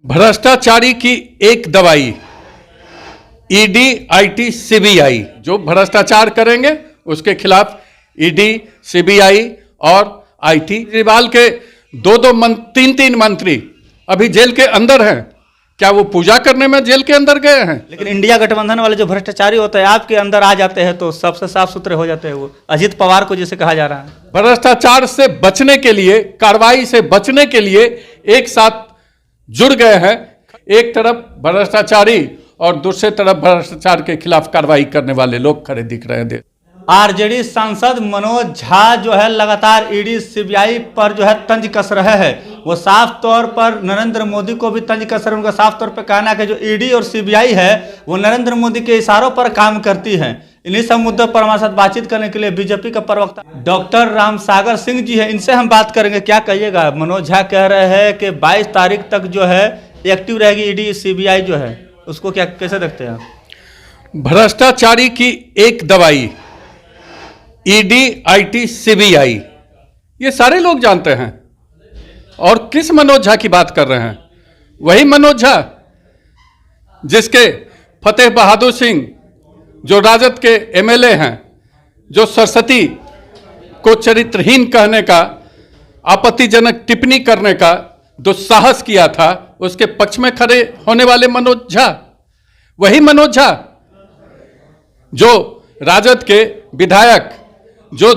भ्रष्टाचारी की एक दवाई ईडी, आईटी, सीबीआई। जो भ्रष्टाचार करेंगे उसके खिलाफ ईडी, सीबीआई और आईटी। केजरीवाल के तीन तीन मंत्री अभी जेल के अंदर हैं। क्या वो पूजा करने में जेल के अंदर गए हैं? लेकिन इंडिया गठबंधन वाले जो भ्रष्टाचारी होते हैं आपके अंदर आ जाते हैं तो सबसे साफ सुथरे हो जाते हैं। वो अजित पवार को जैसे कहा जा रहा है, भ्रष्टाचार से बचने के लिए, कार्रवाई से बचने के लिए एक साथ जुड़ गए हैं। एक तरफ भ्रष्टाचारी और दूसरे तरफ भ्रष्टाचार के खिलाफ कार्रवाई करने वाले लोग खड़े दिख रहे हैं। आरजेडी सांसद मनोज झा जो है लगातार ईडी, सीबीआई पर जो है तंज कस रहे हैं। वो साफ तौर पर नरेंद्र मोदी को भी तंज कस रहे हैं। उनका साफ तौर पर कहना है कि जो ईडी और सीबीआई है वो नरेंद्र मोदी के इशारों पर काम करती है। इन्हीं सब मुद्दों पर हमारे साथ बातचीत करने के लिए बीजेपी का प्रवक्ता डॉक्टर रामसागर सिंह जी है, इनसे हम बात करेंगे। क्या कहिएगा? मनोज झा कह रहे हैं कि 22 तारीख तक जो है एक्टिव रहेगी ईडी, सीबीआई जो है, उसको क्या कैसे देखते हैं? भ्रष्टाचारी की एक दवाई ईडी, आईटी, सीबीआई, ये सारे लोग जानते हैं। और किस मनोज झा की बात कर रहे हैं? वही मनोज झा जिसके फतेह बहादुर सिंह जो राजद के एमएलए हैं, जो सरस्वती को चरित्रहीन कहने का, आपत्तिजनक टिप्पणी करने का दुस्साहस किया था, उसके पक्ष में खड़े होने वाले मनोज झा। वही मनोज झा जो राजद के विधायक जो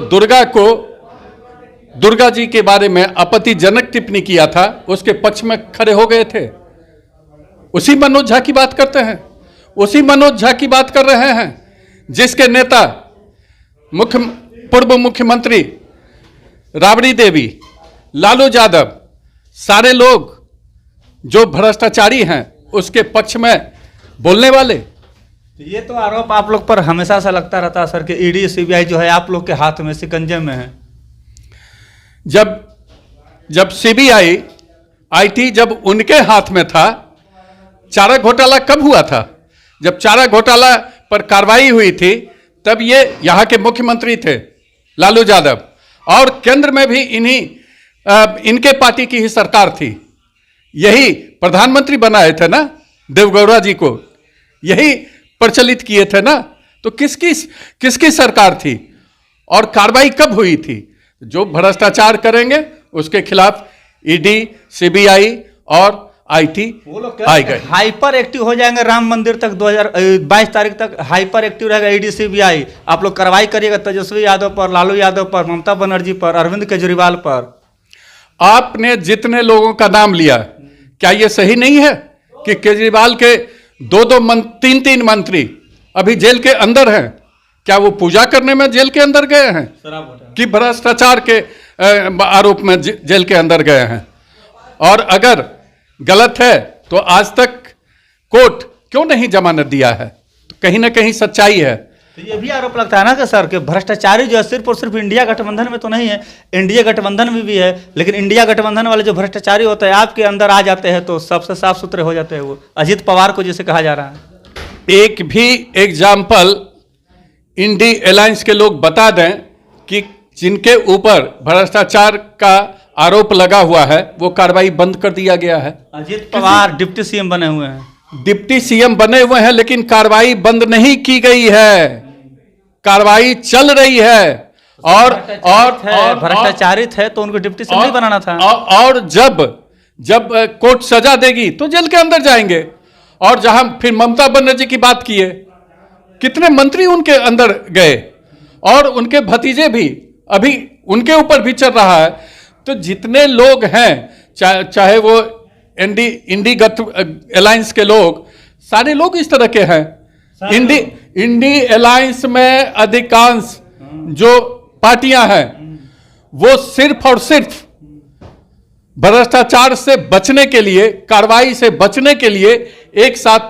दुर्गा जी के बारे में आपत्तिजनक टिप्पणी किया था, उसके पक्ष में खड़े हो गए थे। उसी मनोज झा की बात करते हैं। उसी मनोज झा की बात कर रहे हैं जिसके नेता पूर्व मुख्यमंत्री राबड़ी देवी, लालू यादव, सारे लोग जो भ्रष्टाचारी हैं उसके पक्ष में बोलने वाले। ये तो आरोप आप लोग पर हमेशा से लगता रहता है सर कि ईडी, सीबीआई जो है आप लोग के हाथ में, शिकंजे में है। जब सीबीआई, आईटी जब उनके हाथ में था, चारा घोटाला कब हुआ था? जब चारा घोटाला पर कार्रवाई हुई थी तब ये यहाँ के मुख्यमंत्री थे लालू यादव, और केंद्र में भी इनके पार्टी की ही सरकार थी। यही प्रधानमंत्री बनाए थे ना, देवगौड़ा जी को यही प्रचलित किए थे ना। तो किसकी सरकार थी और कार्रवाई कब हुई थी? जो भ्रष्टाचार करेंगे उसके खिलाफ ईडी, सीबीआई और आईटी आए गए। हाइपर एक्टिव हो जाएंगे राम मंदिर तक, 2022 तारीख तक हाइपर एक्टिव रहेगा ईडी, सीबीआई। आप लोग कार्रवाई करिएगा तेजस्वी यादव पर, लालू यादव पर, ममता बनर्जी पर, अरविंद केजरीवाल पर। आपने जितने लोगों का नाम लिया, क्या यह सही नहीं है कि केजरीवाल के तीन तीन मंत्री अभी जेल के अंदर हैं? क्या वो पूजा करने में जेल के अंदर गए हैं कि भ्रष्टाचार के आरोप में जेल के अंदर गए हैं? और अगर गलत है तो आज तक कोर्ट क्यों नहीं जमानत दिया है? तो कहीं ना कहीं सच्चाई है। तो ये भी आरोप लगता है ना कि सर कि भ्रष्टाचारी जो है सिर्फ और सिर्फ इंडिया गठबंधन में तो नहीं है, इंडिया गठबंधन में भी है। लेकिन इंडिया गठबंधन वाले जो भ्रष्टाचारी होते हैं आपके अंदर आ जाते हैं तो सबसे साफ सुथरे हो जाते हैं। वो अजित पवार को जैसे कहा जा रहा है। एक भी एग्जाम्पल इंडी अलायंस के लोग बता दें कि जिनके ऊपर भ्रष्टाचार का आरोप लगा हुआ है वो कार्रवाई बंद कर दिया गया है। अजित पवार डिप्टी सीएम बने हुए हैं। डिप्टी सीएम बने हुए हैं लेकिन कार्रवाई बंद नहीं की गई है, कार्रवाई चल रही है। और भ्रष्टाचारित है तो उनको डिप्टी सीएम नहीं बनाना था। और जब कोर्ट सजा देगी तो जेल के अंदर जाएंगे। और जहां फिर ममता बनर्जी की बात की है, कितने मंत्री उनके अंदर गए और उनके भतीजे भी अभी उनके ऊपर भी चल रहा है। तो जितने लोग हैं, चाहे वो इंडी अलायंस के लोग, सारे लोग इस तरह के हैं। इंडी अलायंस में अधिकांश जो पार्टियां हैं वो सिर्फ और सिर्फ भ्रष्टाचार से बचने के लिए, कार्रवाई से बचने के लिए एक साथ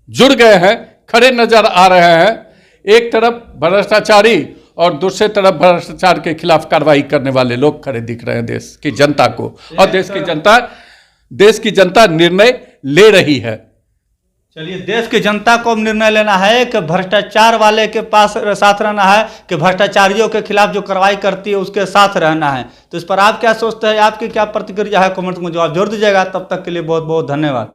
जुड़ गए हैं, खड़े नजर आ रहे हैं। एक तरफ भ्रष्टाचारी और दूसरे तरफ भ्रष्टाचार के खिलाफ कार्रवाई करने वाले लोग खड़े दिख रहे हैं देश की जनता को। और देश की जनता निर्णय ले रही है। चलिए, देश की जनता को अब निर्णय लेना है कि भ्रष्टाचार वाले के पास साथ रहना है कि भ्रष्टाचारियों के खिलाफ जो कार्रवाई करती है उसके साथ रहना है। तो इस पर आप क्या सोचते हैं, आपकी क्या प्रतिक्रिया है, कमेंट में जवाब जरूर दीजिएगा। तब तक के लिए बहुत बहुत धन्यवाद।